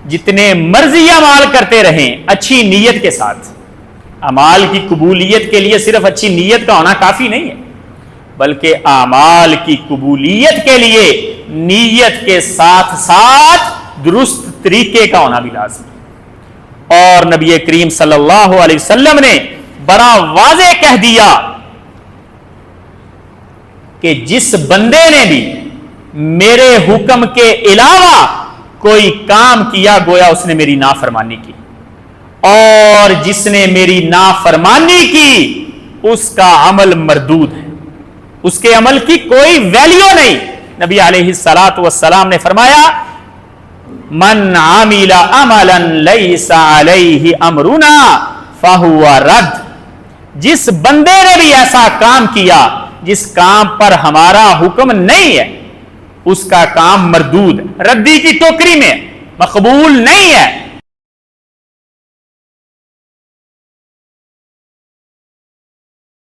جتنے مرضی اعمال کرتے رہیں اچھی نیت کے ساتھ. اعمال کی قبولیت کے لیے صرف اچھی نیت کا ہونا کافی نہیں ہے، بلکہ اعمال کی قبولیت کے لیے نیت کے ساتھ ساتھ درست طریقے کا ہونا بھی لازم ہے. اور نبی کریم صلی اللہ علیہ وسلم نے بڑا واضح کہہ دیا کہ جس بندے نے بھی میرے حکم کے علاوہ کوئی کام کیا گویا اس نے میری نافرمانی کی، اور جس نے میری نافرمانی کی اس کا عمل مردود ہے، اس کے عمل کی کوئی ویلیو نہیں. نبی علیہ الصلوۃ والسلام نے فرمایا من عمل عملا لیس علیہ امرنا فہو رد. جس بندے نے بھی ایسا کام کیا جس کام پر ہمارا حکم نہیں ہے اس کا کام مردود ہے، ردی کی ٹوکری میں، مقبول نہیں ہے.